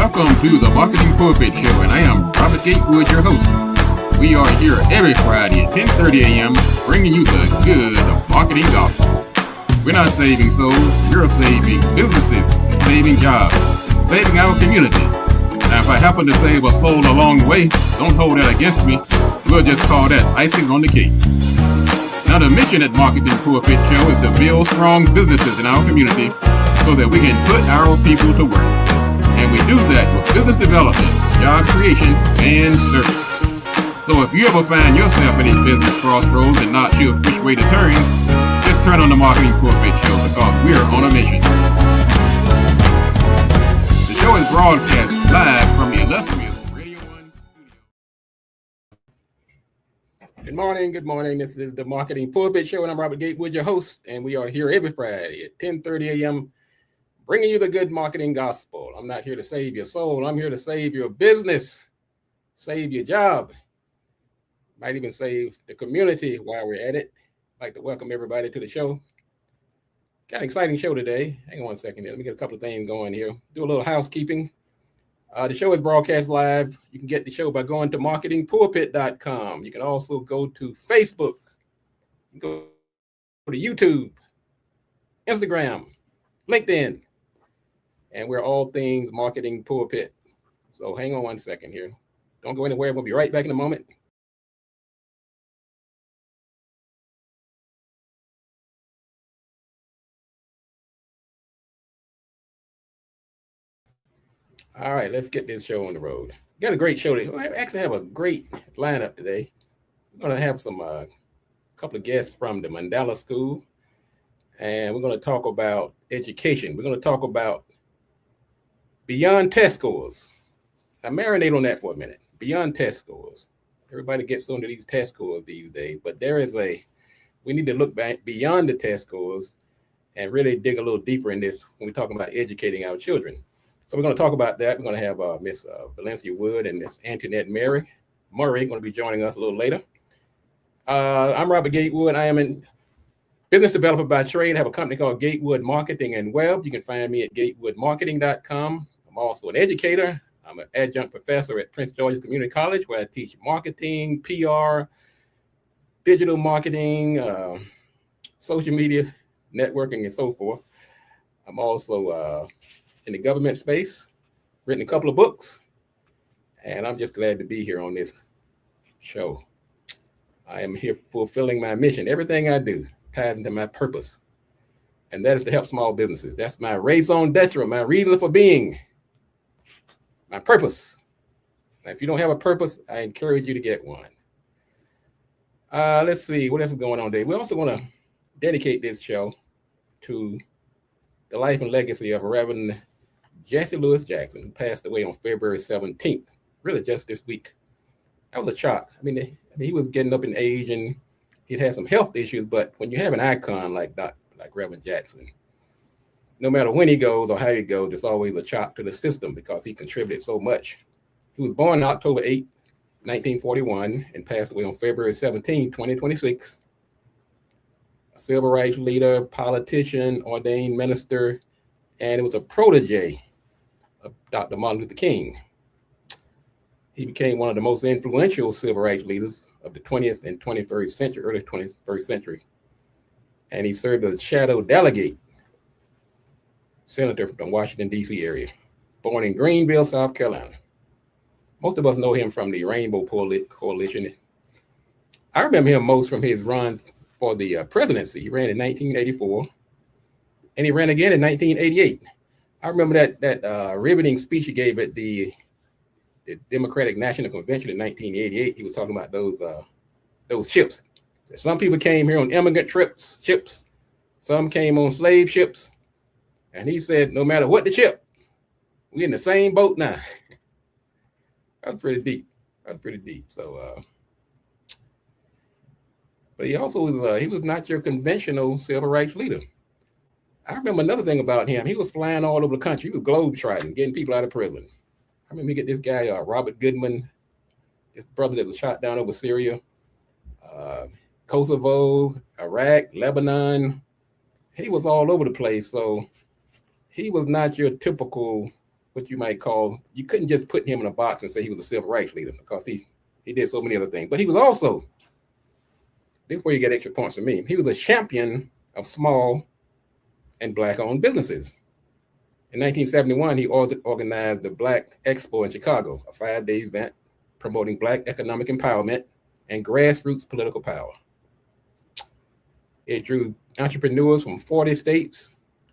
Welcome to the Marketing Pulpit Show, and I am Robert Gatewood, your host. We are here every Friday at 10:30 a.m. bringing you the good marketing gospel. We're not saving souls, we're saving businesses, saving jobs, saving our community. Now, if I happen to save a soul along the way, don't hold that against me. We'll just call that icing on the cake. Now, the mission at Marketing Pulpit Show is to build strong businesses in our community so that we can put our people to work. And we do that with business development, job creation, and service. So if you ever find yourself in a business crossroads and not sure which way to turn, just turn on the Marketing Pulpit Show because we're on a mission. The show is broadcast live from the illustrious Radio 1 studio. Good morning. This is the Marketing Pulpit Show, and I'm Robert Gatewood, your host, and we are here every Friday at 10:30 a.m. bringing you the good marketing gospel. I'm not here to save your soul. I'm here to save your business, save your job, might even save the community while we're at it. I'd like to welcome everybody to the show. Got an exciting show today. Hang on one second here. Let me get a couple of things going here. Do a little housekeeping. The show is broadcast live. You can get the show by going to marketingpulpit.com. You can also go to Facebook, go to YouTube, Instagram, LinkedIn, and we're all things Marketing Pulpit. So hang on one second here. Don't go anywhere. We'll be right back in a moment. All right, let's get this show on the road. Got a great show today. We actually have a great lineup today. We're going to have some couple of guests from the Mandela School, and we're going to talk about education. We're going to talk about beyond test scores. Now, marinate on that for a minute. Beyond test scores. Everybody gets onto these test scores these days, but we need to look back beyond the test scores and really dig a little deeper in this when we're talking about educating our children. So we're going to talk about that. We're going to have Miss Valencia Wood and Miss Antoinette Murray going to be joining us a little later. I'm Robert Gatewood. I am a business developer by trade. I have a company called Gatewood Marketing and Web. You can find me at gatewoodmarketing.com. I'm also an educator. I'm an adjunct professor at Prince George's Community College, where I teach marketing, PR, digital marketing, social media, networking, and so forth. I'm also in the government space, written a couple of books, and I'm just glad to be here on this show. I am here fulfilling my mission. Everything I do ties into my purpose, and that is to help small businesses. That's my raison d'etre, my reason for being, my purpose. Now, if you don't have a purpose, I encourage you to get one. Let's see, what else is going on today? We also want to dedicate this show to the life and legacy of Reverend Jesse Lewis Jackson, who passed away on February 17th, really just this week. That was a shock. I mean, he was getting up in age and he'd had some health issues, but when you have an icon like Reverend Jackson, no matter when he goes or how he goes, it's always a shock to the system because he contributed so much. He was born October 8, 1941, and passed away on February 17, 2026. A civil rights leader, politician, ordained minister, and it was a protege of Dr. Martin Luther King. He became one of the most influential civil rights leaders of the 20th and 21st century, early 21st century. And he served as a shadow delegate senator from Washington, D.C. area, born in Greenville, South Carolina. Most of us know him from the Rainbow Coalition. I remember him most from his run for the presidency. He ran in 1984, and he ran again in 1988. I remember that riveting speech he gave at the Democratic National Convention in 1988. He was talking about those ships. So some people came here on immigrant ships. Some came on slave ships. And he said, no matter what the ship, we're in the same boat now. That was pretty deep. So, but he also was, he was not your conventional civil rights leader. I remember another thing about him. He was flying all over the country. He was globetrotting, getting people out of prison. I remember he get this guy, Robert Goodman, his brother that was shot down over Syria, Kosovo, Iraq, Lebanon. He was all over the place. So he was not your typical what you might call, you couldn't just put him in a box and say he was a civil rights leader because he did so many other things. But he was also, this is where you get extra points from me. He was a champion of small and Black-owned businesses. In 1971, he organized the Black Expo in Chicago, a 5-day event promoting Black economic empowerment and grassroots political power. It drew entrepreneurs from 40 states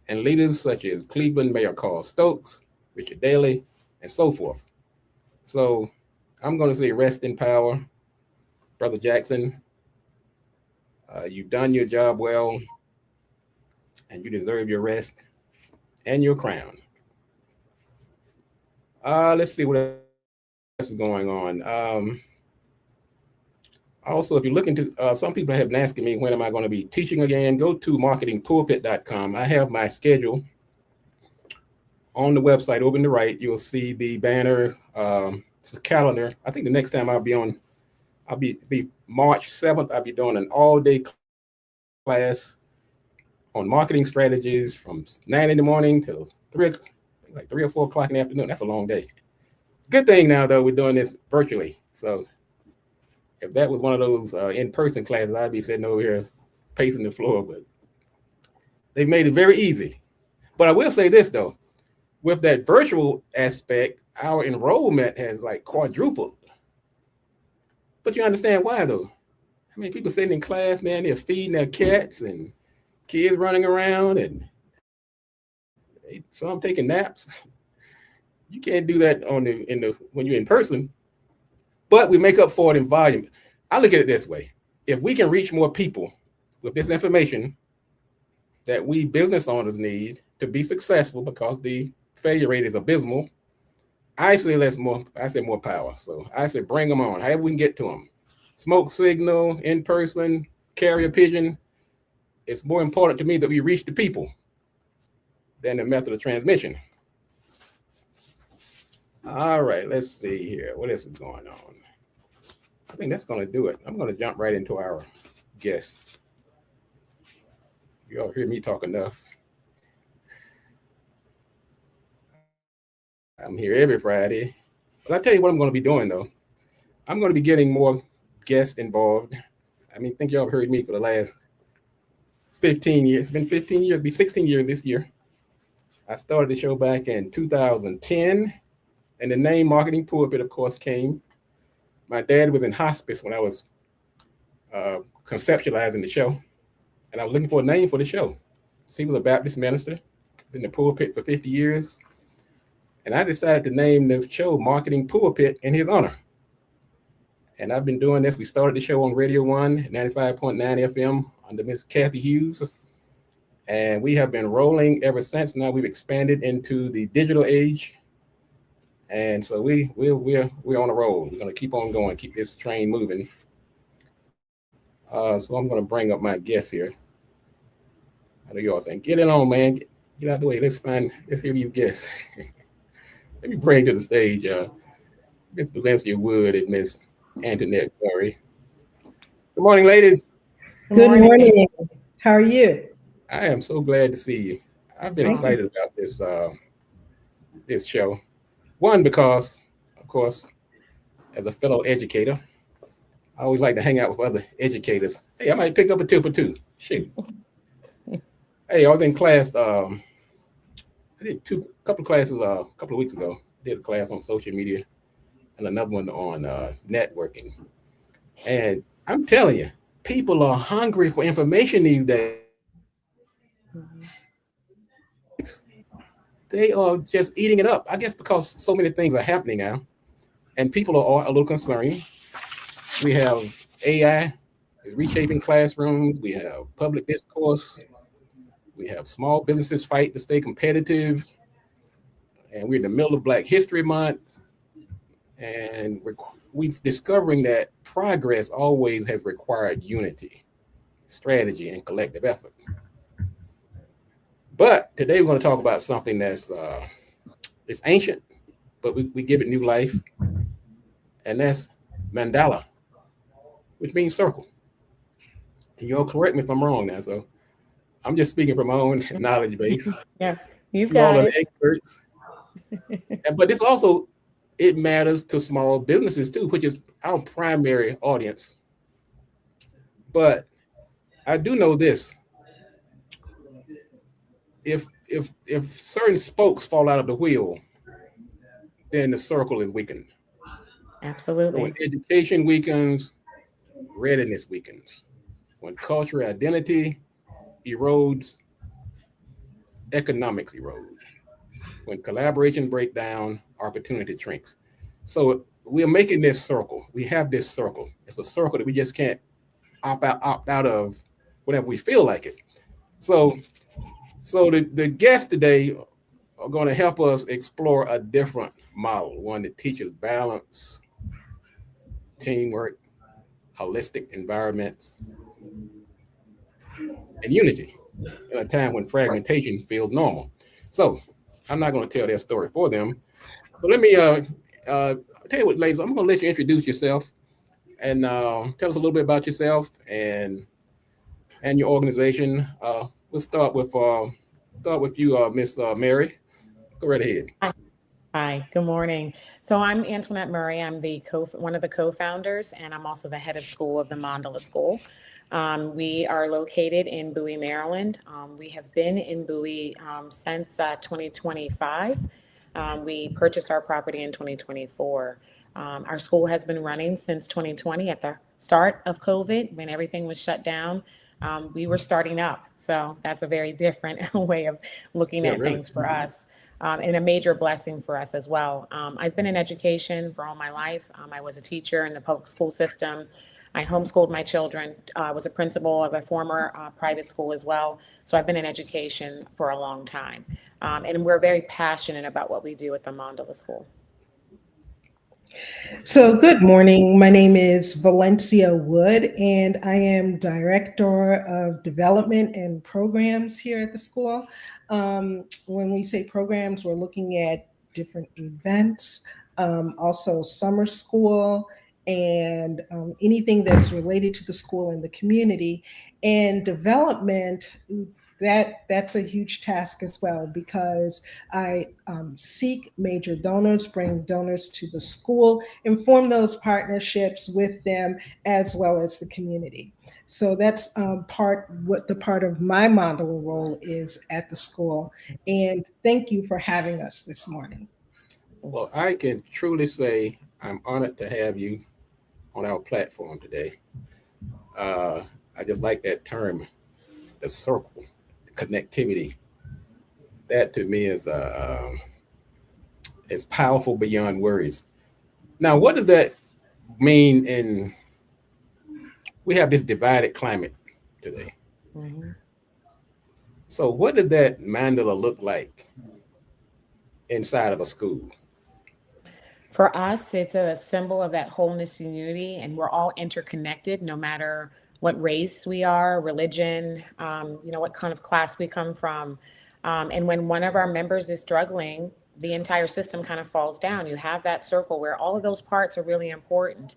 and leaders such as Cleveland Mayor Carl Stokes, Richard Daley, and so forth. So I'm going to say rest in power, Brother Jackson. You've done your job well, and you deserve your rest and your crown. Let's see what else is going on. Also, if you're looking to, some people have been asking me, when am I going to be teaching again? Go to marketingpulpit.com. I have my schedule on the website over on the right. You'll see the banner, it's a calendar. I think the next time I'll be March 7th. I'll be doing an all-day class on marketing strategies from 9 in the morning till 3 or 4 o'clock in the afternoon. That's a long day. Good thing now, though, we're doing this virtually. So if that was one of those in-person classes, I'd be sitting over here pacing the floor. But they've made it very easy. But I will say this, though. With that virtual aspect, our enrollment has like quadrupled. But you understand why, though? I mean, people sitting in class, man, they're feeding their cats and kids running around and some taking naps. You can't do that when you're in person. But we make up for it in volume. I look at it this way. If we can reach more people with this information that we business owners need to be successful, because the failure rate is abysmal, I say more power. So I say bring them on, however we can get to them. Smoke signal, in person, carrier pigeon. It's more important to me that we reach the people than the method of transmission. All right, let's see here. What else is going on? I think that's going to do it. I'm going to jump right into our guest. You all hear me talk enough. I'm here every Friday. But I'll tell you what I'm going to be doing, though. I'm going to be getting more guests involved. I mean, I think y'all have heard me for the last 15 years. It's been 15 years. It'll be 16 years this year. I started the show back in 2010. And the name Marketing Pulpit, of course, came. My dad was in hospice when I was conceptualizing the show. And I was looking for a name for the show. So he was a Baptist minister, been in the pulpit for 50 years. And I decided to name the show Marketing Pulpit in his honor. And I've been doing this. We started the show on Radio 1, 95.9 FM under Miss Kathy Hughes. And we have been rolling ever since. Now we've expanded into the digital age. And so we're on a roll. We're going to keep on going, keep this train moving. So I'm going to bring up my guests here. I know you all saying, get it on, man. Get out the way. Let's hear these guests. Let me bring to the stage Miss Valencia Wood and Miss Antoinette Curry. Good morning, ladies. Good morning. How are you? I am so glad to see you. I've been excited about this show. One, because, of course, as a fellow educator, I always like to hang out with other educators. Hey, I might pick up a tip or two. Shoot. Hey, I was in class. I did a couple of classes a couple of weeks ago. Did a class on social media and another one on networking. And I'm telling you, people are hungry for information these days. They are just eating it up. I guess because so many things are happening now, and people are a little concerned. We have AI is reshaping classrooms. We have public discourse. We have small businesses fight to stay competitive. And we're in the middle of Black History Month. And we're discovering that progress always has required unity, strategy, and collective effort. But today we're going to talk about something that's it's ancient, but we give it new life. And that's mandala, which means circle. And you'll correct me if I'm wrong now. So I'm just speaking from my own knowledge base. Yes, you all are experts. But this also, it matters to small businesses too, which is our primary audience. But I do know this: if certain spokes fall out of the wheel, then the circle is weakened. So when Absolutely. education weakens, readiness weakens. When cultural identity erodes, economics erode. When collaboration breaks down, opportunity shrinks. So we're making this circle. We have this circle. It's a circle that we just can't opt out of whenever we feel like it. So the guests today are going to help us explore a different model, one that teaches balance, teamwork, holistic environments, and unity in a time when fragmentation feels normal. So I'm not going to tell their story for them. So let me tell you what, ladies, I'm going to let you introduce yourself and tell us a little bit about yourself and your organization. We'll start with you, Miss Mary. Go right ahead. Hi. Hi. Good morning. So I'm Antoinette Murray. I'm the one of the co-founders, and I'm also the head of school of the Mandala School. We are located in Bowie, Maryland. We have been in Bowie since 2025. We purchased our property in 2024. Our school has been running since 2020 at the start of COVID when everything was shut down. We were starting up. So that's a very different way of looking Yeah, at really. things for us. And a major blessing for us as well. I've been in education for all my life. I was a teacher in the public school system. I homeschooled my children. I was a principal of a former private school as well. So I've been in education for a long time. And we're very passionate about what we do at the Mandala School. So, good morning. My name is Valencia Wood, and I am Director of Development and Programs here at the school. When we say programs, we're looking at different events, also summer school, and anything that's related to the school and the community. And development, that's a huge task as well because I seek major donors, bring donors to the school, and form those partnerships with them as well as the community. So that's part of my modeling role is at the school. And thank you for having us this morning. Well, I can truly say I'm honored to have you on our platform today. Uh, I just like that term, the circle, connectivity. That to me is powerful beyond words. Now, what does that mean in we have this divided climate today? Mhm. So, what does that mandala look like inside of a school? For us, it's a symbol of that wholeness and unity, and we're all interconnected no matter what race we are, religion, what kind of class we come from. And when one of our members is struggling, the entire system kind of falls down. You have that circle where all of those parts are really important.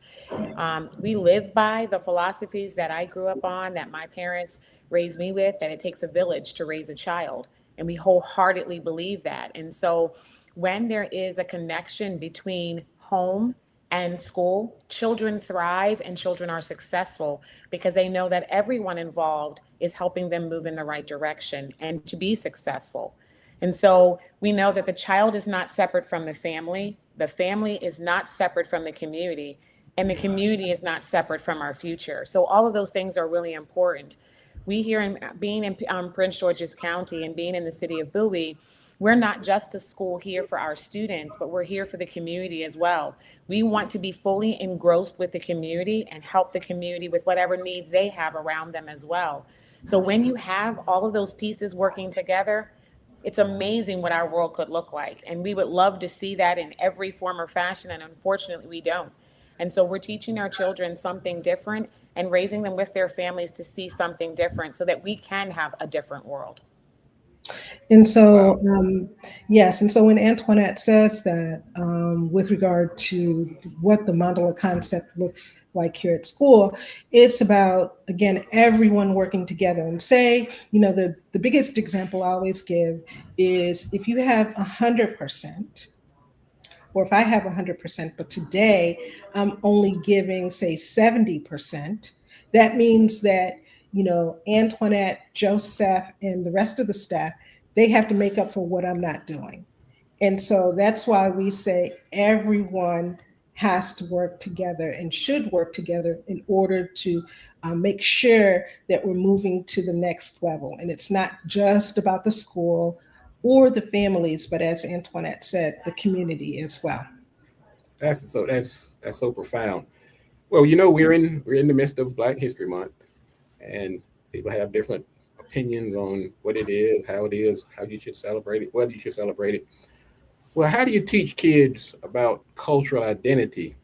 We live by the philosophies that I grew up on, that my parents raised me with, that it takes a village to raise a child. And we wholeheartedly believe that. And so when there is a connection between home and school, children thrive and children are successful because they know that everyone involved is helping them move in the right direction and to be successful. And so we know that the child is not separate from the family is not separate from the community, and the community is not separate from our future. So all of those things are really important. We here in being in Prince George's County and being in the city of Bowie, we're not just a school here for our students, but we're here for the community as well. We want to be fully engrossed with the community and help the community with whatever needs they have around them as well. So when you have all of those pieces working together, it's amazing what our world could look like. And we would love to see that in every form or fashion. And unfortunately, we don't. And so we're teaching our children something different and raising them with their families to see something different so that we can have a different world. And Wow. so, yes, and so when Antoinette says that, with regard to what the mandala concept looks like here at school, it's about, again, everyone working together. And say, the biggest example I always give is if you have 100%, or if I have 100%, but today I'm only giving, say, 70%, that means that, Antoinette, Joseph, and the rest of the staff, they have to make up for what I'm not doing. And so that's why we say everyone has to work together and should work together in order to make sure that we're moving to the next level. And it's not just about the school or the families, but as Antoinette said, the community as well. That's so profound. Well, we're in the midst of Black History Month, and people have different opinions on what it is, how you should celebrate it, whether you should celebrate it. Well, how do you teach kids about cultural identity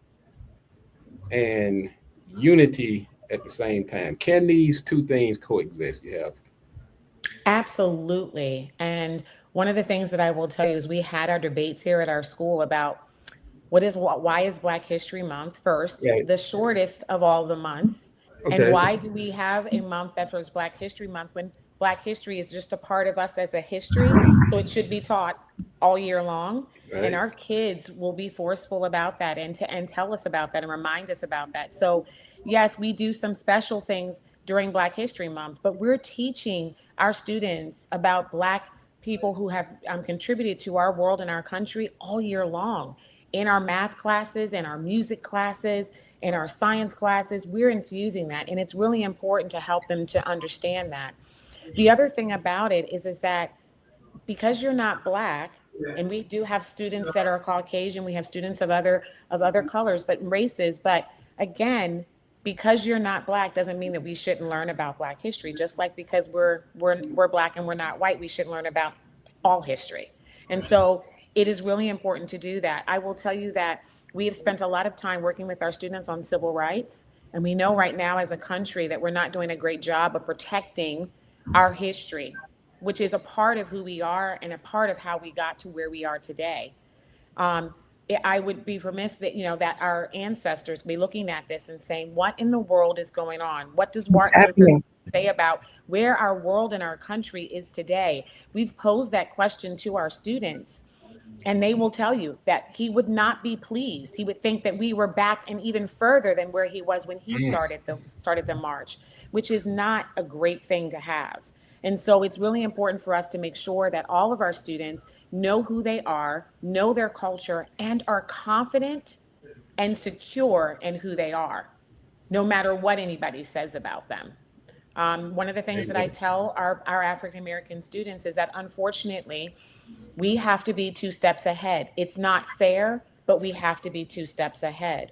and unity at the same time? Can these two things coexist? You have Absolutely. And one of the things that I will tell you is we had our debates here at our school about why is Black History Month first, right. the shortest of all the months, and Okay. why do we have a month that was Black History Month when Black history is just a part of us as a history, so it should be taught all year long, and Right. our kids will be forceful about that and tell us about that and remind us about that. So yes, we do some special things during Black History Month, but we're teaching our students about Black people who have contributed to our world and our country all year long in our math classes, in our music classes, in our science classes. We're infusing that, and it's really important to help them to understand that. The other thing about it is that because you're not Black, and we do have students that are Caucasian, we have students of other colors, but races, but again, because you're not Black doesn't mean that we shouldn't learn about Black history. Just like because we're Black and we're not white, we shouldn't learn about all history. And so it is really important to do that. I will tell you that we have spent a lot of time working with our students on civil rights, and we know right now as a country that we're not doing a great job of protecting our history, which is a part of who we are and a part of how we got to where we are today. Um, I would be remiss that that our ancestors be looking at this and saying, "What in the world is going on? What does What's Martin Luther happening? King say about where our world and our country is today?" We've posed that question to our students, and they will tell you that he would not be pleased. He would think that we were back and even further than where he was when he Mm. started the march, which is not a great thing to have. And so it's really important for us to make sure that all of our students know who they are, know their culture, and are confident and secure in who they are, no matter what anybody says about them. One of the things that I Amen. tell our African American students is that unfortunately, we have to be 2 steps ahead. It's not fair, but we have to be 2 steps ahead.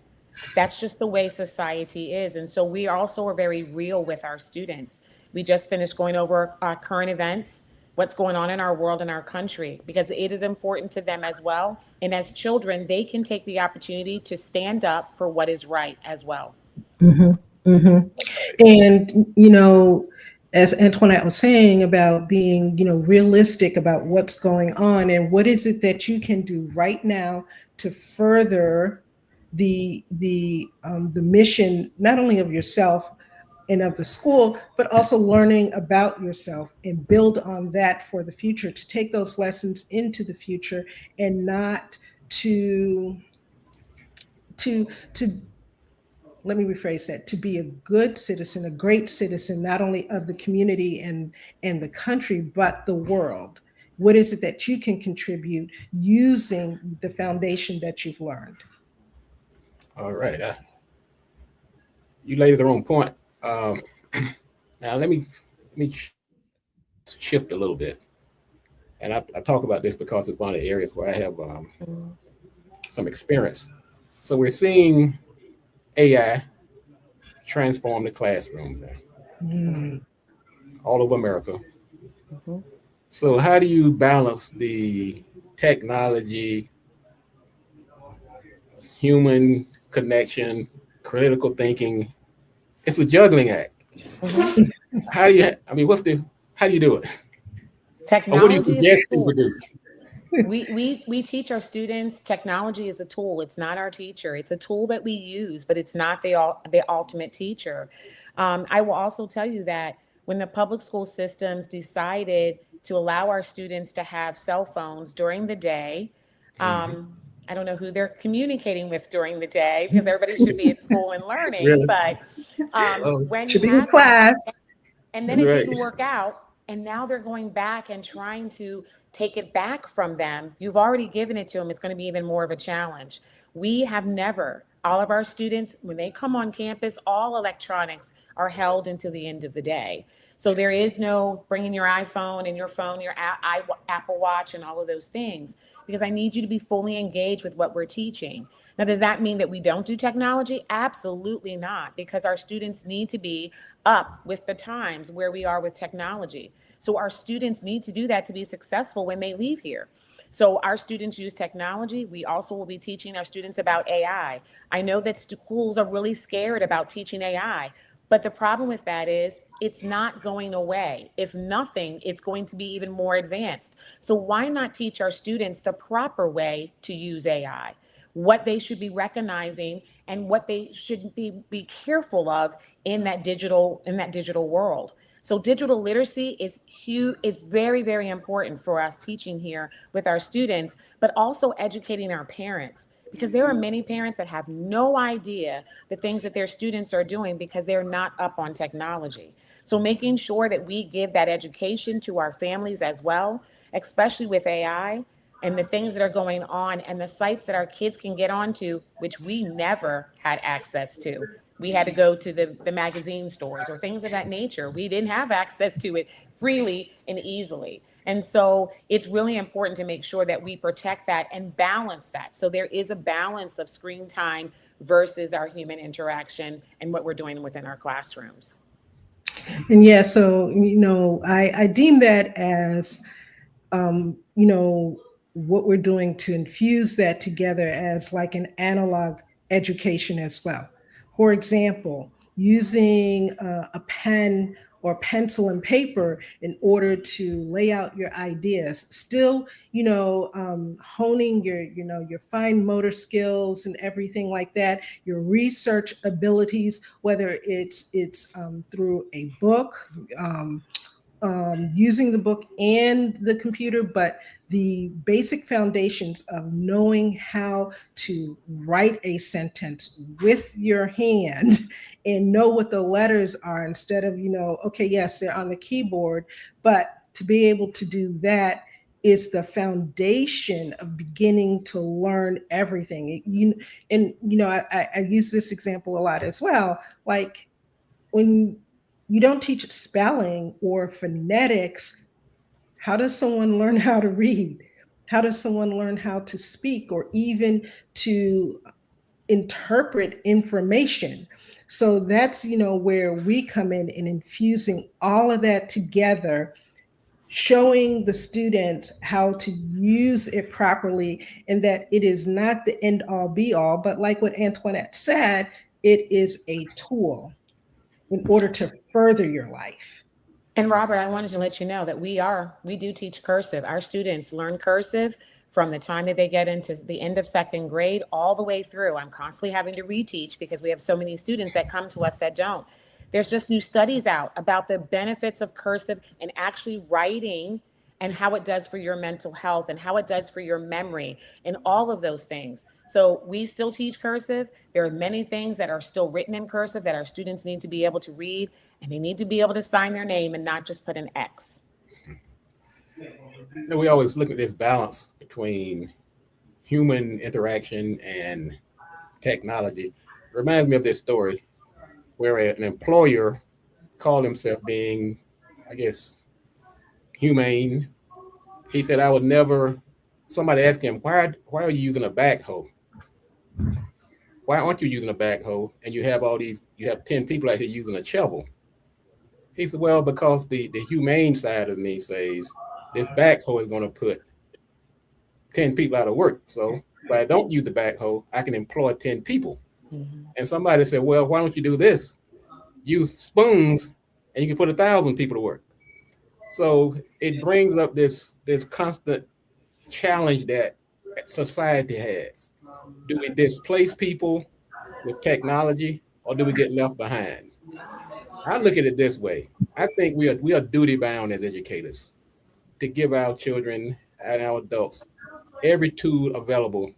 That's just the way society is. And so we also are very real with our students. We just finished going over current events, what's going on in our world and our country, because it is important to them as well. And as children, they can take the opportunity to stand up for what is right as well. Hmm. Hmm. And, as Antoinette was saying about being, realistic about what's going on and what is it that you can do right now to further the mission, not only of yourself and of the school, but also learning about yourself and build on that for the future, to take those lessons into the future and not to to let me rephrase that, to be a good citizen, a great citizen, not only of the community and the country, but the world. What is it that you can contribute using the foundation that you've learned? All right. You ladies are on point. Um, Now let me shift a little bit, and I talk about this because it's one of the areas where I have Mm. some experience. So we're seeing AI transform the classrooms now, Mm. all over America. Mhm. So how do you balance the technology, human connection, critical thinking? It's a juggling act. Mhm. How do you? I mean, how do you do it? Or what do you Technology is a suggest people tool. do? We teach our students technology is a tool. It's not our teacher. It's a tool that we use, but it's not the ultimate teacher. I will also tell you that when the public school systems decided to allow our students to have cell phones during the day, Mm-hmm. I don't know who they're communicating with during the day because everybody should be at school and learning. Really? But Oh, when you Should be in have that, class. and then it right. didn't work out, and now they're going back and trying to take it back from them. You've already given it to them. It's going to be even more of a challenge. We have never, all of our students, when they come on campus, all electronics are held until the end of the day. So there is no bringing your iPhone and your phone, your Apple Watch, and all of those things, because I need you to be fully engaged with what we're teaching. Now, does that mean that we don't do technology? Absolutely not, because our students need to be up with the times where we are with technology. So our students need to do that to be successful when they leave here. So our students use technology. We also will be teaching our students about AI. I know that schools are really scared about teaching AI, but the problem with that is it's not going away. If nothing, it's going to be even more advanced. So why not teach our students the proper way to use AI? What they should be recognizing and what they should be careful of in that digital world. So digital literacy is huge, is very, very important for us teaching here with our students, but also educating our parents, because there are many parents that have no idea the things that their students are doing because they're not up on technology. So making sure that we give that education to our families as well, especially with AI and the things that are going on and the sites that our kids can get onto, which we never had access to. We had to go to the magazine stores or things of that nature. We didn't have access to it freely and easily. And so it's really important to make sure that we protect that and balance that. So there is a balance of screen time versus our human interaction and what we're doing within our classrooms. And yeah, so I deem that as what we're doing to infuse that together as like an analog education as well. For example, using a pen or pencil and paper in order to lay out your ideas, still, honing your fine motor skills and everything like that, your research abilities, whether it's through a book, using the book and the computer, but the basic foundations of knowing how to write a sentence with your hand and know what the letters are instead of, okay, yes, they're on the keyboard, but to be able to do that is the foundation of beginning to learn everything. I use this example a lot as well. Like when you don't teach spelling or phonetics, how does someone learn how to read? How does someone learn how to speak or even to interpret information? So that's, where we come in infusing all of that together, showing the students how to use it properly, and that it is not the end all be all, but like what Antoinette said, it is a tool in order to further your life. And Robert, I wanted to let you know that we do teach cursive. Our students learn cursive from the time that they get into the end of second grade all the way through. I'm constantly having to reteach because we have so many students that come to us that don't. There's just new studies out about the benefits of cursive and actually writing and how it does for your mental health and how it does for your memory and all of those things. So we still teach cursive. There are many things that are still written in cursive that our students need to be able to read, and they need to be able to sign their name and not just put an X. We always look at this balance between human interaction and technology. It reminds me of this story where an employer called himself being, I guess, humane. He said, I would never, somebody asked him, why are you using a backhoe? Why aren't you using a backhoe? And you have 10 people out here using a shovel. He said, well, because the humane side of me says this backhoe is going to put 10 people out of work. So if I don't use the backhoe, I can employ 10 people. Mm-hmm. And somebody said, well, why don't you do this? Use spoons and you can put 1,000 people to work. So it brings up this constant challenge that society has. Do we displace people with technology, or do we get left behind? I look at it this way. I think we are duty bound as educators to give our children and our adults every tool available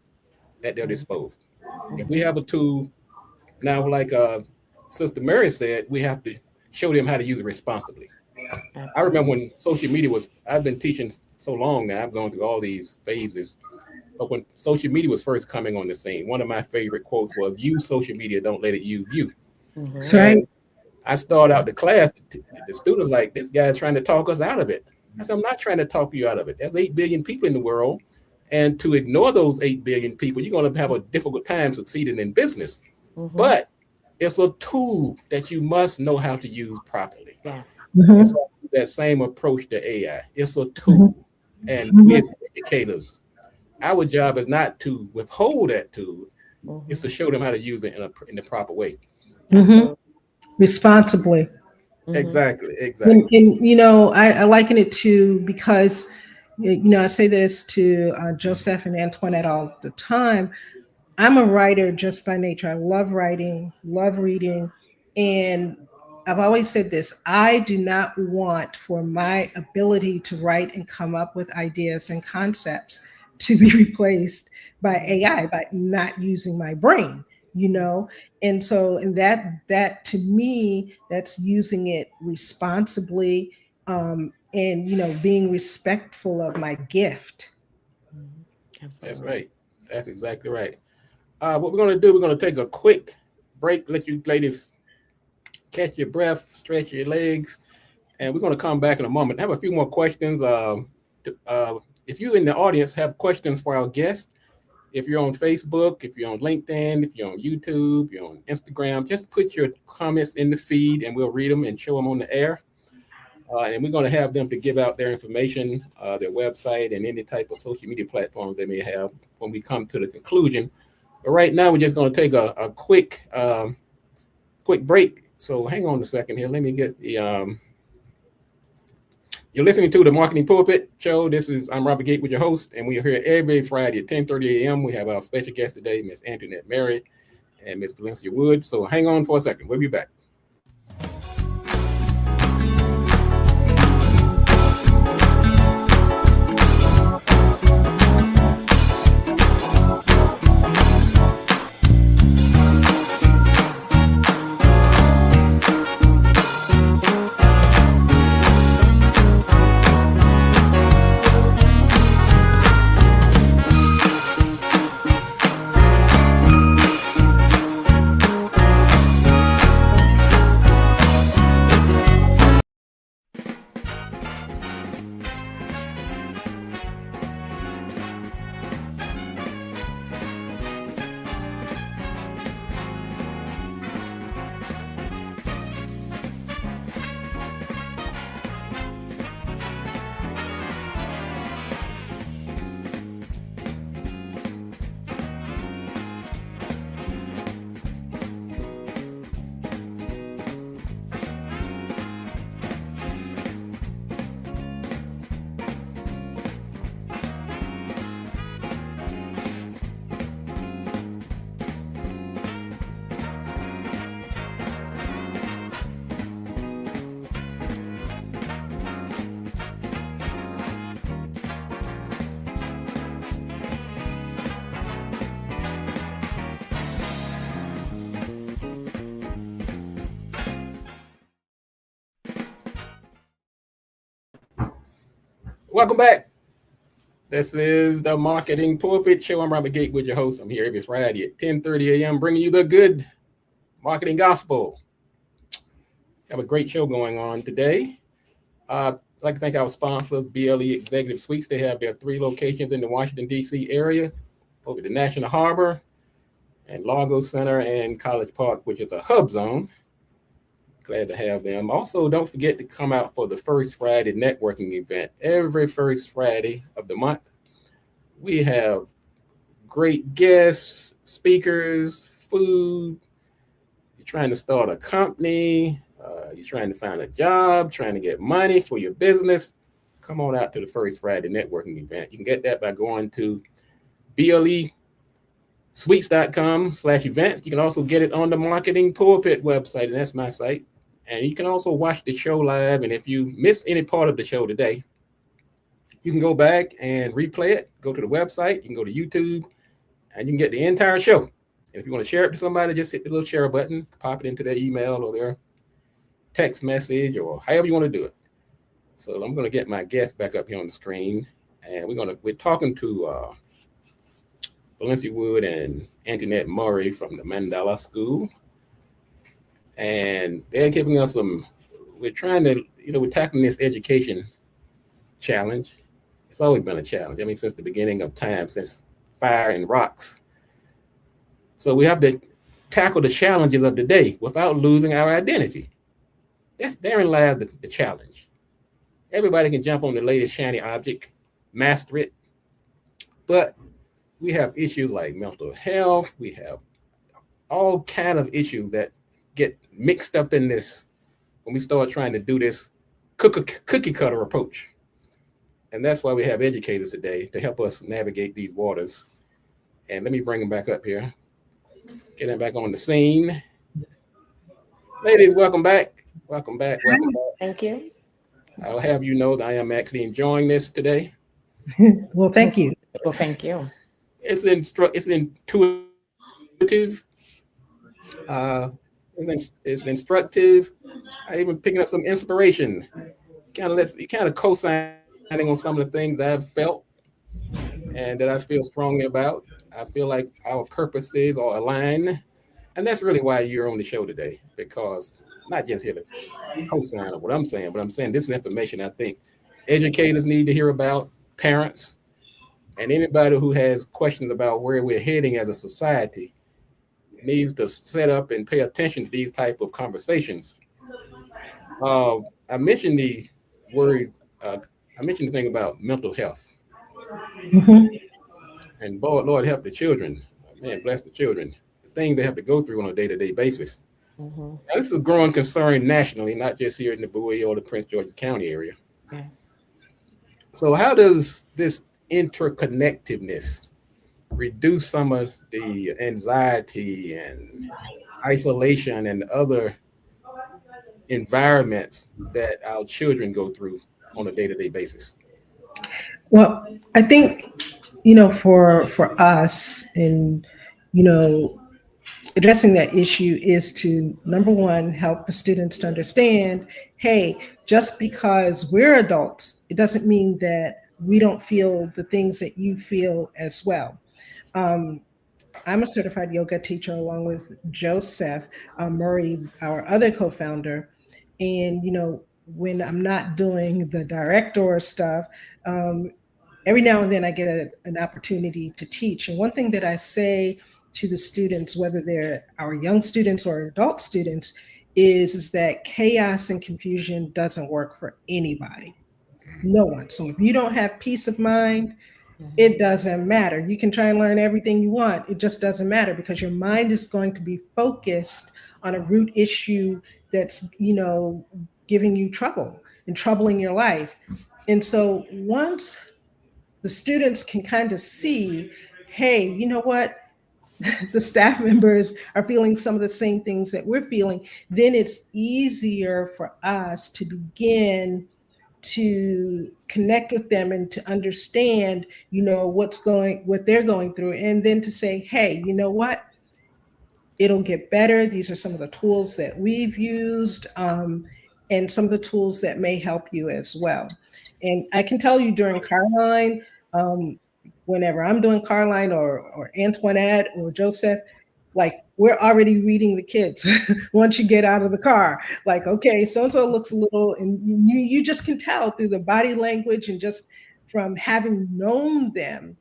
at their Mhm. disposal. If we Mhm. have a tool now, like Sister Mary said, we have to show them how to use it responsibly. I remember Absolutely. when social media was, I've been teaching so long now, I've gone through all these phases. But when social media was first coming on the scene, one of my favorite quotes was, use social media, don't let it use you. That's Mhm. right. And I start out the class, the students like, this guy's trying to talk us out of it. I said, I'm not trying to talk you out of it. There's 8 billion people in the world. And to ignore those 8 billion people, you're going to have a difficult time succeeding in business. Mhm. But it's a tool that you must know how to use properly. Yes. And Mhm, so that same approach to AI, it's a mhm, tool. And we mhm, as educators, our job is not to withhold that tool, it's Mhm. to show them how to use it in the proper way. mhm. Absolutely. Responsibly. Mhm. Exactly, And, exactly. and I liken it to, because I say this to Joseph and Antoinette all the time. I'm a writer just by nature. I love writing, love reading. And I've always said this: I do not want for my ability to write and come up with ideas and concepts to be replaced by Mhm. AI, by not using my brain, you Mhm. know? And so, and that to me, that's using it responsibly, and, being respectful of my gift. Mhm. That's Absolutely. right. That's exactly right. What we're going to do, we're going to take a quick break, let you ladies catch your breath, stretch your legs, and we're going to come back in a moment. I have a few more questions. Uh, if you in the audience have questions for our guests, if you're on Facebook, if you're on LinkedIn, if you're on YouTube, you're on Instagram, just put your comments in the feed and we'll read them and show them on the air. And we're going to have them to give out their information, their website, and any type of social media platforms they may have when we come to the conclusion. But right now, we're just going to take a quick break. So hang on a second here. Let me get the. You're listening to the Marketing Pulpit show. I'm Robert Gatewood, your host, and we are here every Friday at 10:30 a.m. We have our special guest today, Miss Antoinette Mary and Miss Valencia Wood. So hang on for a second. We'll be back. Welcome back. This is the Marketing Pulpit show. I'm Robert Gatewood, your host. I'm here every Friday at 10:30 a.m. bringing you the good marketing gospel. Have a great show going on today. I'd like to thank our sponsors, BLE Executive Suites. They have their 3 locations in the Washington, D.C. area, over the National Harbor and Largo Center and College Park, which is a hub zone. Glad to have them. Also, don't forget to come out for the First Friday networking event. Every first Friday of the month, we have great guests, speakers, food. You're trying to start a company, You're trying to find a job, trying to get money for your business, come on out to the First Friday networking event. You can get that by going to blesweets.com/events. You can also get it on the Marketing Pulpit website, and that's my site. And you can also watch the show live. And if you miss any part of the show today, you can go back and replay it. Go to the website. You can go to YouTube, and you can get the entire show. And if you want to share it to somebody, just hit the little share button, pop it into their email or their text message or however you want to do it. So I'm going to get my guest back up here on the screen, and we're talking to Valencia Wood and Antoinette Murray from the Mandela School, and they're giving us some. We're trying to, we're tackling this education challenge. It's always been a challenge. I mean, since the beginning of time, since fire and rocks. So we have to tackle the challenges of the day without losing our identity. Therein lies the challenge. Everybody can jump on the latest shiny object, master it, but we have issues like mental health. We have all kind of issues that get mixed up in this when we start trying to do this cookie cutter approach. And that's why we have educators today to help us navigate these waters. And let me bring them back up here. Get them back on the scene. Ladies, welcome back. Welcome back. Welcome back. Thank you. I'll have you know that I am actually enjoying this today. Well, thank you. Well, thank you. It's intuitive. It's instructive. I even picking up some inspiration. Kind of co-signing on some of the things that I've felt and that I feel strongly about. I feel like our purposes are aligned, and that's really why you're on the show today. Because not just here to co-sign on what I'm saying, but I'm saying this is information I think educators need to hear about, parents, and anybody who has questions about where we're heading as a society needs to set up and pay attention to these type of conversations. I mentioned the word. I mentioned the thing about mental health, Mhm. and boy, Lord help the children. Man, bless the children. The things they have to go through on a day-to-day basis. Hmm. Now, this is a growing concern nationally, not just here in the Bowie or the Prince George's County area. Yes. So, how does this interconnectedness reduce some of the anxiety and isolation and other environments that our children go through on a day-to-day basis? Well, I think for us, and you know, addressing that issue is to number one help the students to understand, hey, just because we're adults, it doesn't mean that we don't feel the things that you feel as well. Um, I'm a certified yoga teacher along with Joseph Murray, our other co-founder. And when I'm not doing the director stuff, um, every now and then I get an opportunity to teach. And one thing that I say to the students, whether they're our young students or adult students, is that chaos and confusion doesn't work for anybody, no one. So if you don't have peace of mind, Hmm. it doesn't matter. You can try and learn everything you want. It just doesn't matter because your mind is going to be focused on a root issue that's, giving you trouble and troubling your life. And so once the students can kind of see, hey, you know what? The staff members are feeling some of the same things that we're feeling, then it's easier for us to begin to connect with them and to understand, what they're going through, and then to say, hey, you know what? It'll get better. These are some of the tools that we've used, and some of the tools that may help you as well. And I can tell you during Carline, um, whenever I'm doing Carline or Antoinette or Joseph, like we're already reading the kids once you get out of the car. Like, okay, so and so looks a little, and you just can tell through the body language and just from having known them.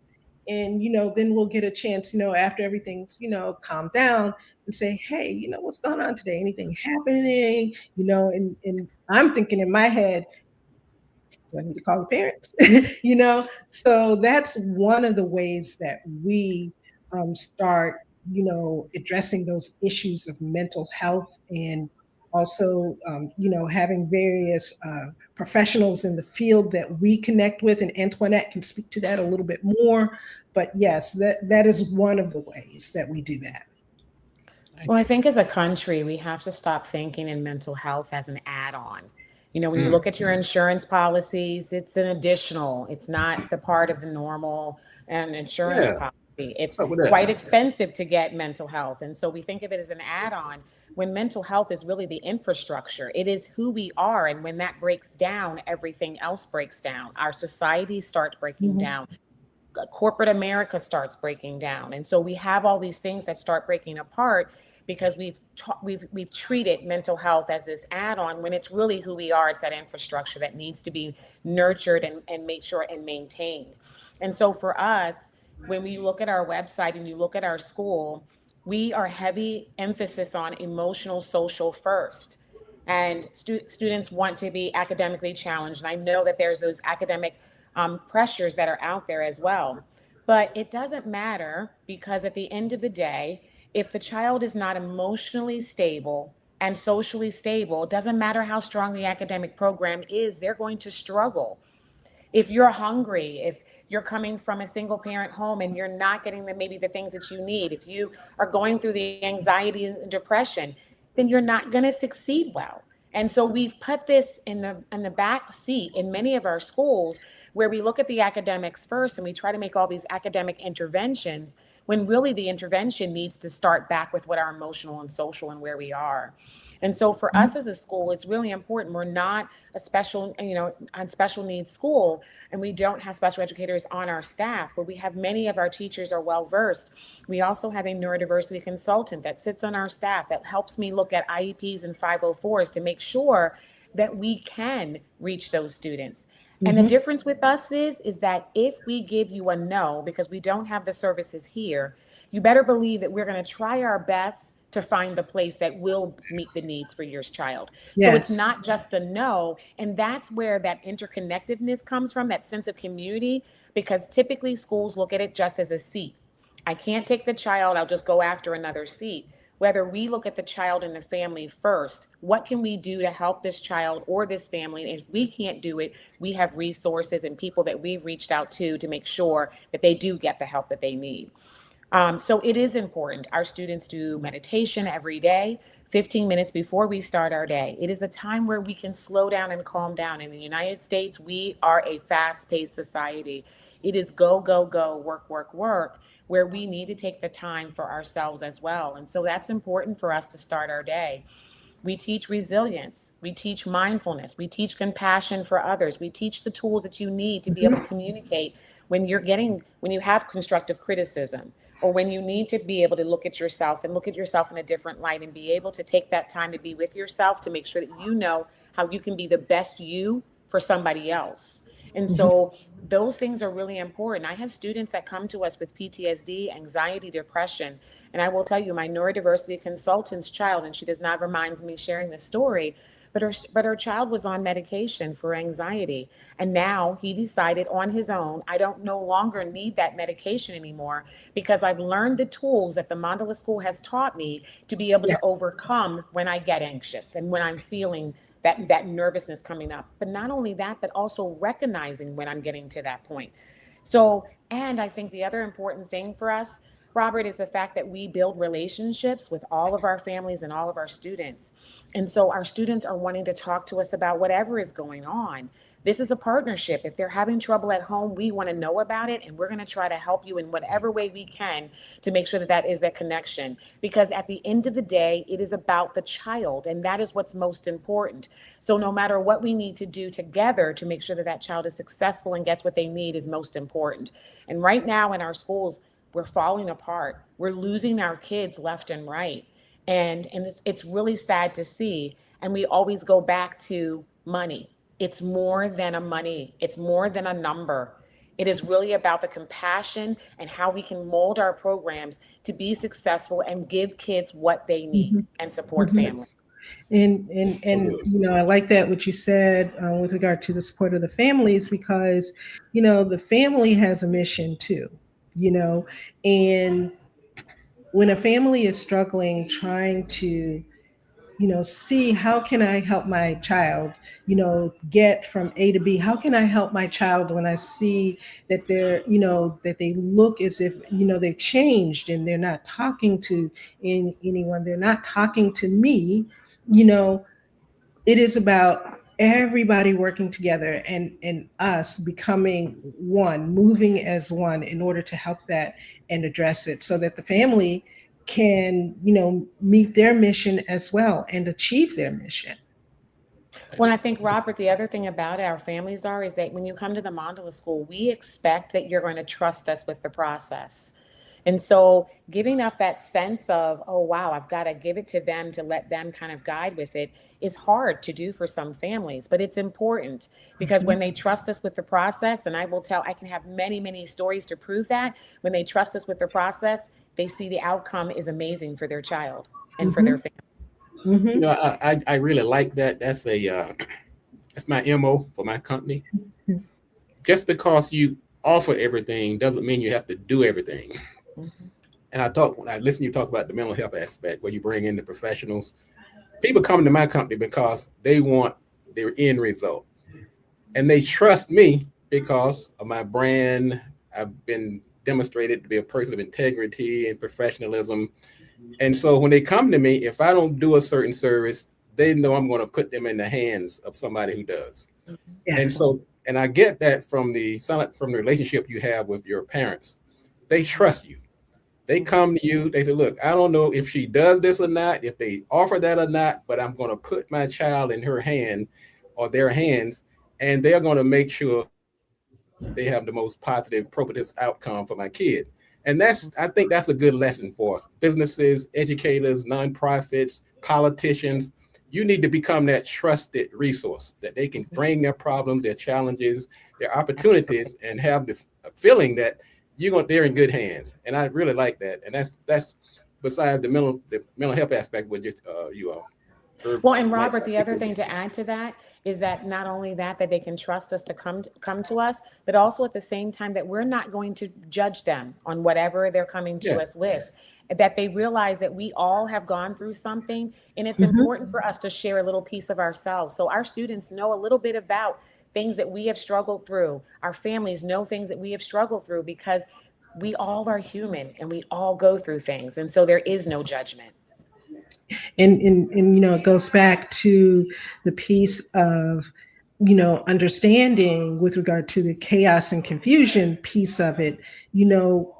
And then we'll get a chance, after everything's calmed down, and say, hey, what's going on today? Anything happening? And I'm thinking in my head, do I need to call the parents? So that's one of the ways that we start, addressing those issues of mental health and also, having various professionals in the field that we connect with, and Antoinette can speak to that a little bit more. But yes, that is one of the ways that we do that. Well, I think as a country, we have to stop thinking in mental health as an add-on. When you Mm, look at your insurance policies, it's an additional, it's not the part of the normal and insurance yeah. policy. What's It's up with that? quite expensive to get mental health. And so we think of it as an add-on when mental health is really the infrastructure. It is who we are. And when that breaks down, everything else breaks down. Our society starts breaking Mhm. down. Corporate America starts breaking down. And so we have all these things that start breaking apart because we've treated mental health as this add-on when it's really who we are. It's that infrastructure that needs to be nurtured and made sure and maintained. And so for us, when we look at our website and you look at our school, we are heavy emphasis on emotional social first. And students want to be academically challenged. And I know that there's those academic pressures that are out there as well. But it doesn't matter because at the end of the day, if the child is not emotionally stable and socially stable, it doesn't matter how strong the academic program is, they're going to struggle. If you're hungry, if you're coming from a single parent home and you're not getting maybe the things that you need, if you are going through the anxiety and depression, then you're not going to succeed well. And so we've put this in the back seat in many of our schools where we look at the academics first and we try to make all these academic interventions when really the intervention needs to start back with what our emotional and social and where we are. And so for us as a school, it's really important. We're not a special, on special needs school, and we don't have special educators on our staff, but we have many of our teachers are well versed. We also have a neurodiversity consultant that sits on our staff that helps me look at IEPs and 504s to make sure that we can reach those students. And the Mhm. difference with us is that if we give you a no, because we don't have the services here, you better believe that we're going to try our best to find the place that will meet the needs for your child. So it's Yes. not just a no. And that's where that interconnectedness comes from, that sense of community, because typically schools look at it just as a seat. I can't take the child, I'll just go after another seat. Whether we look at the child and the family first, what can we do to help this child or this family? And if we can't do it, we have resources and people that we've reached out to make sure that they do get the help that they need. So it is important. Our students do meditation every day, 15 minutes before we start our day. It is a time where we can slow down and calm down. In the United States, we are a fast paced society. It is go, go, go, work, work, work, where we need to take the time for ourselves as well. And so that's important for us to start our day. We teach resilience. We teach mindfulness. We teach compassion for others. We teach the tools that you need to be able to Mhm. communicate when you have constructive criticism, or when you need to be able to look at yourself in a different light and be able to take that time to be with yourself to make sure that you know how you can be the best you for somebody else. And Mhm. so those things are really important. I have students that come to us with PTSD, anxiety, depression. And I will tell you, my neurodiversity consultant's child, and she does not remind me sharing this story, but her child was on medication for anxiety. And now he decided on his own, I don't no longer need that medication anymore because I've learned the tools that the Mandala School has taught me to be able to Yes. overcome when I get anxious and when I'm feeling that nervousness coming up. But not only that, but also recognizing when I'm getting to that point. So, and I think the other important thing for us, Robert, is the fact that we build relationships with all of our families and all of our students. And so our students are wanting to talk to us about whatever is going on. This is a partnership. If they're having trouble at home, we want to know about it, and we're going to try to help you in whatever way we can to make sure that that is that connection. Because at the end of the day, it is about the child, and that is what's most important. So no matter what we need to do together to make sure that that child is successful and gets what they need is most important. And right now in our schools, we're falling apart. We're losing our kids left and right. And it's really sad to see. And we always go back to money. It's more than a money. It's more than a number. It is really about the compassion and how we can mold our programs to be successful and give kids what they need Mhm. and support Mhm. families. Yes. So And good. I like that what you said with regard to the support of the families, because the family has a mission too. you know and when a family is struggling, trying to see how can I help my child, get from A to B? How can I help my child when I see that that they look as if, they've changed and they're not talking to anyone, they're not talking to me, you know, it is about everybody working together and us becoming one, moving as one in order to help that and address it so that the family can, meet their mission as well and achieve their mission. Well, I think, Robert, the other thing about our families is that when you come to the Mandala School, we expect that you're going to trust us with the process. And so giving up that sense of, oh, wow, I've got to give it to them to let them kind of guide with it is hard to do for some families, but it's important because when they trust us with the process, and I can have many, many stories to prove that when they trust us with the process, they see the outcome is amazing for their child and for their Mm-hmm. family. Mm-hmm. I really like that. That's my MO for my company. Just because you offer everything doesn't mean you have to do everything. Mhm. And when I listen to you talk about the mental health aspect where you bring in the professionals, people come to my company because they want their end result. And they trust me because of my brand. I've been demonstrated to be a person of integrity and professionalism. And so when they come to me, if I don't do a certain service, they know I'm going to put them in the hands of somebody who does. And Yes. so, and I get that from the relationship you have with your parents. They trust you. They come to you. They say, "Look, I don't know if she does this or not, if they offer that or not, but I'm going to put my child in her hand or their hands, and they're going to make sure they have the most positive, propitious outcome for my kid." And I think that's a good lesson for businesses, educators, nonprofits, politicians. You need to become that trusted resource that they can bring their problems, their challenges, their opportunities, and have the feeling that they're in good hands. And I really like that. And that's besides the mental health aspect with you all. Very Well, and nice Robert, the other thing articulation. to add to that is that not only that they can trust us to come to us, but also at the same time that we're not going to judge them on whatever they're coming to Yeah. us with. That they realize that we all have gone through something, and it's Mm-hmm. important for us to share a little piece of ourselves so our students know a little bit about things that we have struggled through. Our families know things that we have struggled through because we all are human and we all go through things, and so there is no judgment. And it goes back to the piece of understanding with regard to the chaos and confusion piece of it, you know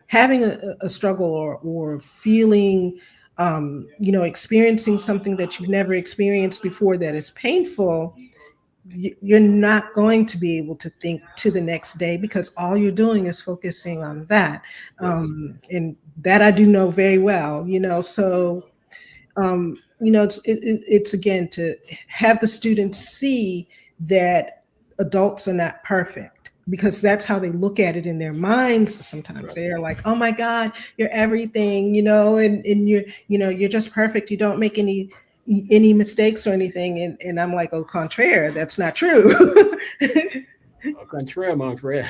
having a struggle or feeling experiencing something that you've never experienced before that is painful. You're not going to be able to think to the next day because all you're doing is focusing on that. Yes. And that I do know very well, so it's again to have the students see that adults are not perfect because that's how they look at it in their minds. Sometimes Right. they're like, oh my God, you're everything, and you're just perfect, you don't make any mistakes or anything. And I'm like, au contraire, that's not true. Au contraire, mon frere.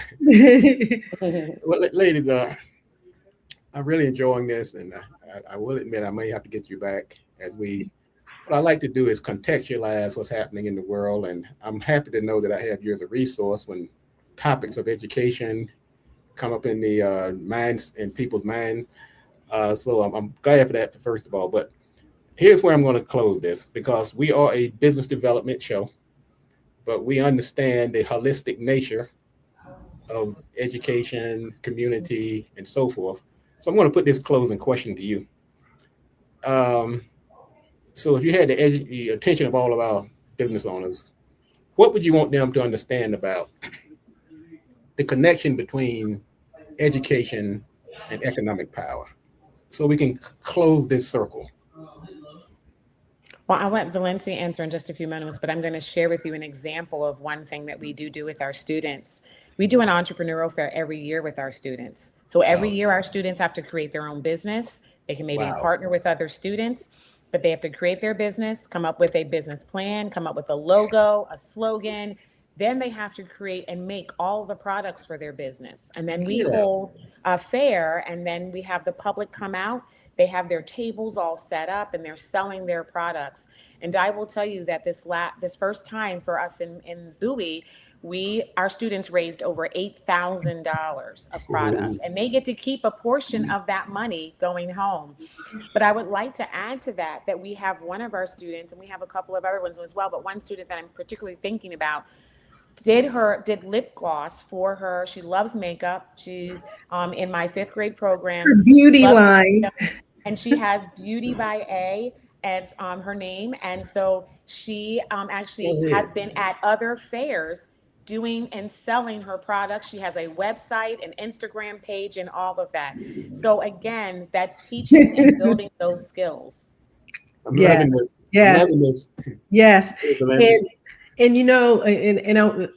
Well, ladies, I'm really enjoying this, and I will admit I may have to get you back as we. What I like to do is contextualize what's happening in the world, and I'm happy to know that I have you as a resource when topics of education come up in the minds in people's mind. So I'm glad for that, first of all. But here's where I'm going to close this because we are a business development show, but we understand the holistic nature of education, community, and so forth. So I'm going to put this closing question to you. Um, so if you had the attention of all of our business owners, what would you want them to understand about the connection between education and economic power? So we can close this circle. Well, I'll let Valencia answer in just a few minutes, but I'm going to share with you an example of one thing that we do with our students. We do an entrepreneurial fair every year with our students. So every Wow. year, our students have to create their own business. They can maybe Wow. partner with other students, but they have to create their business, come up with a business plan, come up with a logo, a slogan, Then they have to create and make all the products for their business. And then we Yeah. hold a fair, and then we have the public come out. They have their tables all set up and they're selling their products. And I will tell you that this first time for us in Bowie, our students raised over $8,000 of product, and they get to keep a portion of that money going home. But I would like to add to that we have one of our students, and we have a couple of other ones as well, but one student that I'm particularly thinking about did lip gloss for her. She loves makeup. She's in my 5th grade program. Her beauty Loves line. makeup, and she has Beauty by A as her name. And so she actually has been at other fairs doing and selling her products. She has a website, an Instagram page, and all of that. So again, that's teaching and building those skills. I'm Yes. loving this. Yes. I'm loving this. Yes. Here's the man. And you know, and I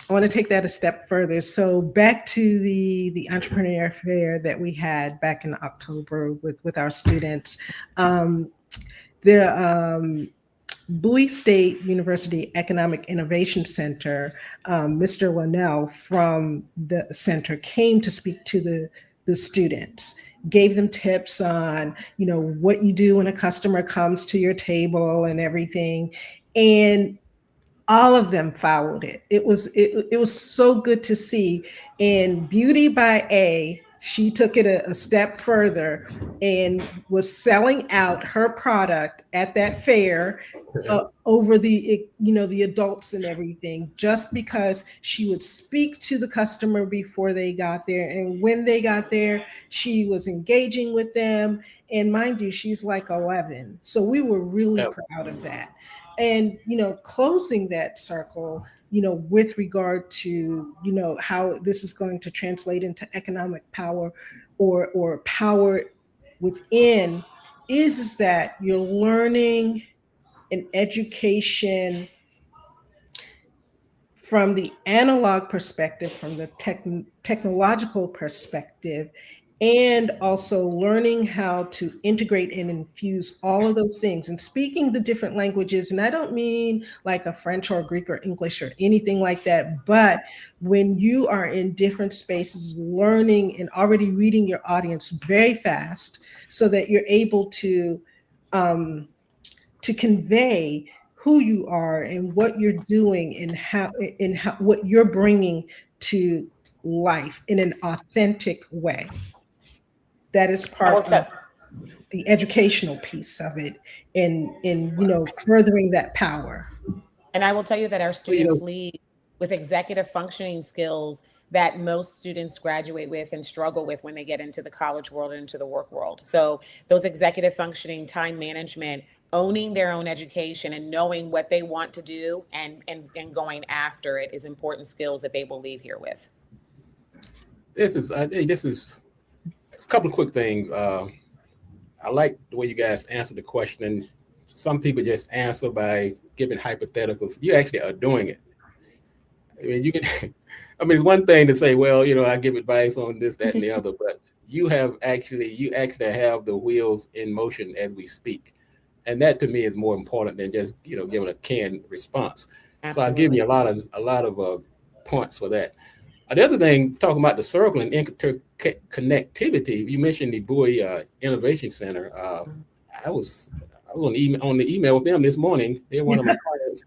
want to take that a step further. So back to the entrepreneur fair that we had back in October with our students. The Bowie State University Economic Innovation Center, Mr. Linnell from the center came to speak to the students, gave them tips on, you know, what you do when a customer comes to your table and everything. And all of them followed it. It was so good to see. And Beauty by A, she took it a step further and was selling out her product at that fair over the adults and everything, just because she would speak to the customer before they got there, and when they got there, she was engaging with them. And mind you, she's like 11, so we were really proud of that. And closing that circle, with regard to how this is going to translate into economic power or power within, is that you're learning an education from the analog perspective, from the technological perspective, and also learning how to integrate and infuse all of those things and speaking the different languages. And I don't mean like a French or Greek or English or anything like that, but when you are in different spaces, learning and already reading your audience very fast so that you're able to convey who you are and what you're doing and how what you're bringing to life in an authentic way. That is part of the educational piece of it, in furthering that power. And I will tell you that our students lead with executive functioning skills that most students graduate with and struggle with when they get into the college world and into the work world. So those executive functioning, time management, owning their own education and knowing what they want to do and going after it is important skills that they will leave here with. I think this is a couple of quick things. I like the way you guys answer the question. And some people just answer by giving hypotheticals. You actually are doing it. I mean, you can. I mean, it's one thing to say, well, I give advice on this, that, and the other, but you actually have the wheels in motion as we speak, and that to me is more important than just giving a canned response. Absolutely. So I'll give you a lot of points for that. The other thing, talking about the circle and connectivity, you mentioned the Bowie Innovation Center. I was on the email with them this morning. They're one of my clients.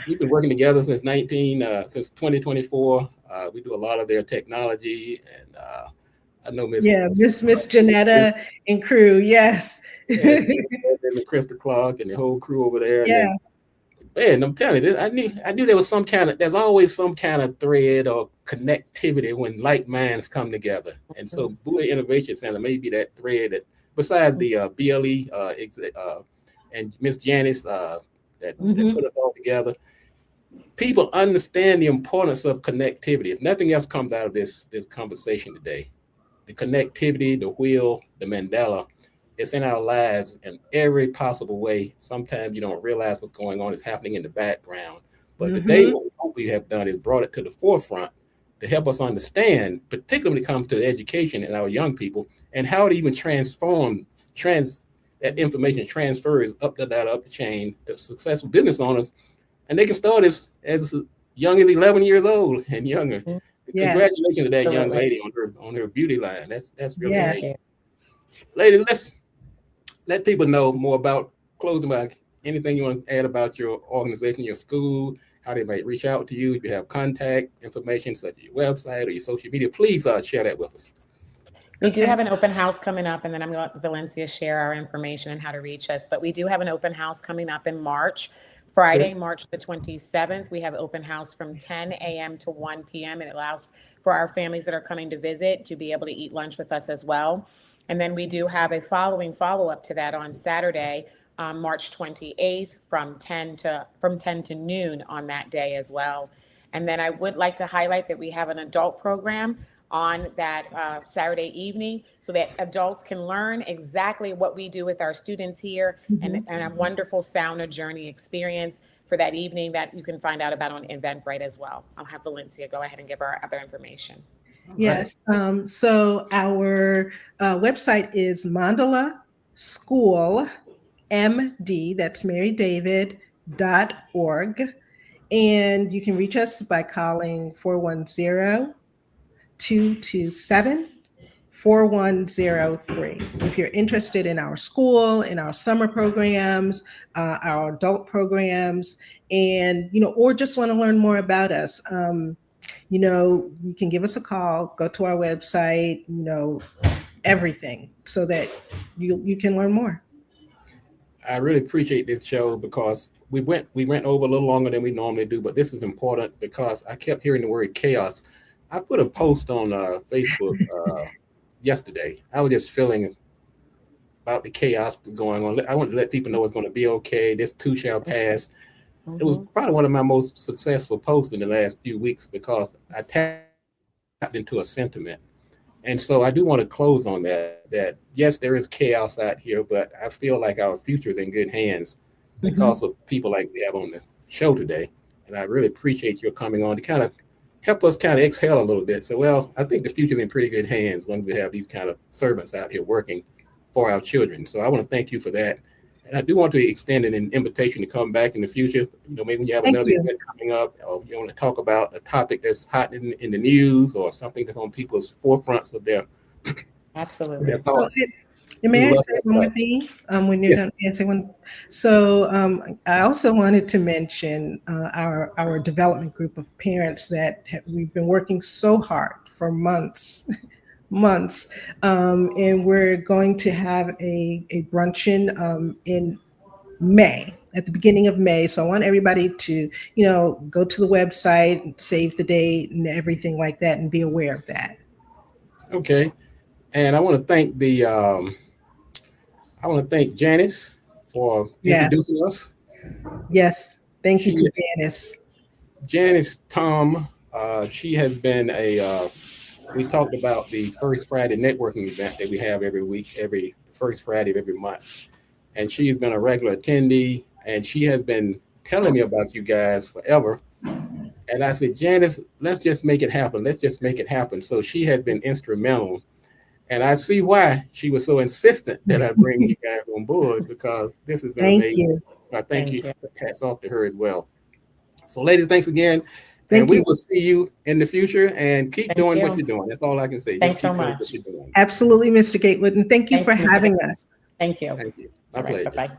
We've been working together since 2024. We do a lot of their technology, and I know Miss Janetta and crew, yes. And Krista Clark and the whole crew over there. Yeah. Man, I'm telling you, I knew there was there's always some kind of thread or connectivity when like minds come together. And so Bowie Innovation Center may be that thread that, besides the BLE and Miss Janice that put us all together, people understand the importance of connectivity. If nothing else comes out of this conversation today, the connectivity, the wheel, the mandala, it's in our lives in every possible way. Sometimes you don't realize what's going on. It's happening in the background. But today, what we have done is brought it to the forefront to help us understand, particularly when it comes to education and our young people, and how it even that information transfers up the chain to successful business owners. And they can start as young as 11 years old and younger. Mhm. Yes. Congratulations to that young Absolutely. lady on her beauty line. That's really Yes. Thank nice. you. Ladies, let's let people know more about closing by anything you want to add about your organization, your school, how they might reach out to you. If you have contact information such as your website or your social media, please share that with us. We do Okay. have an open house coming up, and then I'm going to let Valencia share our information and how to reach us. But we do have an open house coming up in March. Okay. Friday, March the 27th, we have open house from 10 a.m. to 1 p.m. It allows for our families that are coming to visit to be able to eat lunch with us as well. And then we do have a follow up to that on Saturday, March 28th, from 10 to noon on that day as well. And then I would like to highlight that we have an adult program on that Saturday evening so that adults can learn exactly what we do with our students here, Mhm. and a wonderful sauna journey experience for that evening that you can find out about on Eventbrite as well. I'll have Valencia go ahead and give our other information. All right. Yes. So our website is Mandala School MD, that's Mary David.org. And you can reach us by calling 410-227-4103. If you're interested in our school, in our summer programs, our adult programs, and or just want to learn more about us, you can give us a call, go to our website, everything, so that you can learn more. I really appreciate this show because we went over a little longer than we normally do, but this is important because I kept hearing the word chaos. I put a post on Facebook yesterday. I was just feeling about the chaos that's going on. I want to let people know it's going to be okay. This too shall pass. It was Mm-hmm. probably one of my most successful posts in the last few weeks because I tapped into a sentiment. And so I do want to close on that yes, there is chaos out here, but I feel like our future is in good hands because of Mhm. people like we have on the show today. And I really appreciate your coming on to kind of help us kind of exhale a little bit. So, well, I think the future's in pretty good hands when we have these kind of servants out here working for our children. So I want to thank you for that. And I do want to extend an invitation to come back in the future. Maybe when you have Thank another you. event coming up, or you want to talk about a topic that's hot in the news or something that's on people's forefronts of their Absolutely. So, thoughts, and we may would I love say to have one you more back. thing when you're Yes. done answering one? So I also wanted to mention our development group of parents that we've been working so hard for months, months, and we're going to have a bruncheon in May, at the beginning of May. So I want everybody to, go to the website, save the date, and everything like that, and be aware of that. Okay. And I want to thank Janice for Yes, introducing us. yes. Thank you She to Janice. Janice Tom. She has been we talked about the first Friday networking event that we have every week, every first Friday of every month. And she's been a regular attendee, and she has been telling me about you guys forever. And I said, Janice, let's just make it happen. Let's just make it happen. So she has been instrumental. And I see why she was so insistent that I bring you guys on board because this has been Thank amazing. you. So I thank Thank you. you. Hats off to her as well. So, ladies, thanks again. And Thank we you. will see you in the future and keep Thank doing what you. you're doing. That's all I can say. Just Thanks so keep doing what much. you're doing. Absolutely, Mr. Gatewood. And thank you Thank for you, Mr. having us. Thank you. Thank you. My All right. Bye pleasure. bye.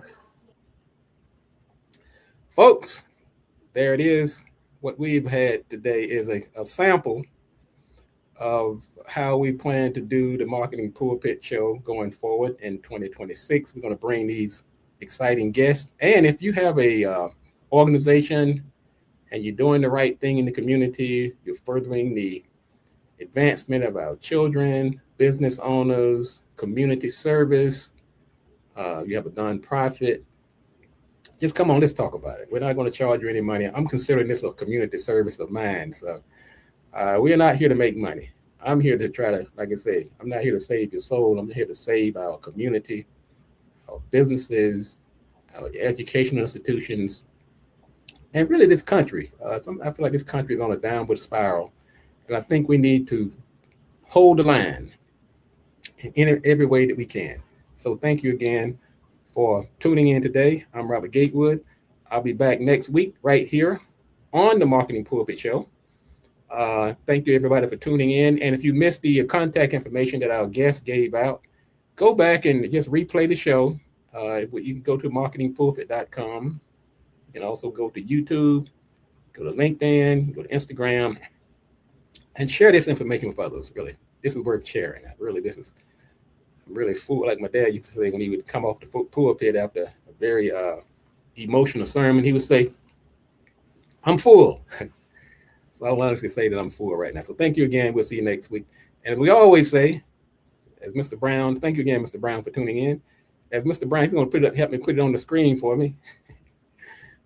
Folks, there it is. What we've had today is a sample of how we plan to do the Marketing Pulpit show going forward in 2026. We're going to bring these exciting guests. And if you have a organization and you're doing the right thing in the community, you're furthering the advancement of our children, business owners, community service, you have a nonprofit, just come on, let's talk about it. We're not going to charge you any money. I'm considering this a community service of mine. So we are not here to make money. I'm here to try to, like I say, I'm not here to save your soul. I'm here to save our community, our businesses, our educational institutions, and really this country. I feel like this country is on a downward spiral. And I think we need to hold the line in every way that we can. So thank you again for tuning in today. I'm Robert Gatewood. I'll be back next week right here on the Marketing Pulpit Show. Thank you, everybody, for tuning in. And if you missed the contact information that our guest gave out, go back and just replay the show. You can go to marketingpulpit.com. You can also go to YouTube, go to LinkedIn, go to Instagram, and share this information with others. Really, this is worth sharing. I'm really full, like my dad used to say when he would come off the pulpit after a very emotional sermon. He would say, "I'm full." So I wanted to say that I'm full right now. So thank you again. We'll see you next week. And as we always say, as Mr. Brown, thank you again, Mr. Brown, for tuning in. As Mr. Brown, he's going to help me put it on the screen for me.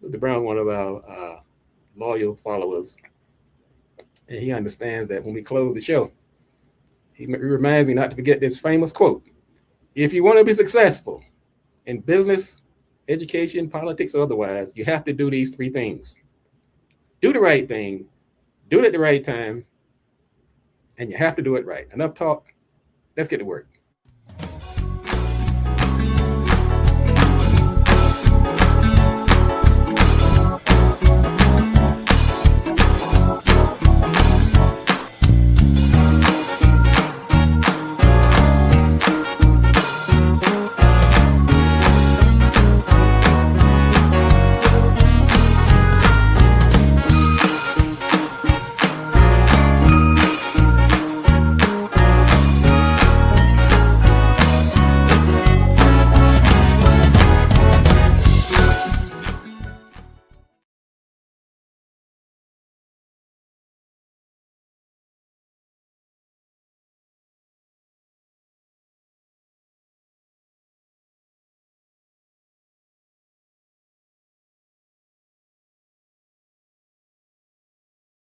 Mr. Brown is one of our loyal followers, and he understands that when we close the show, he reminds me not to forget this famous quote: "If you want to be successful in business, education, politics, or otherwise, you have to do these three things. Do the right thing, do it at the right time, and you have to do it right." Enough talk. Let's get to work.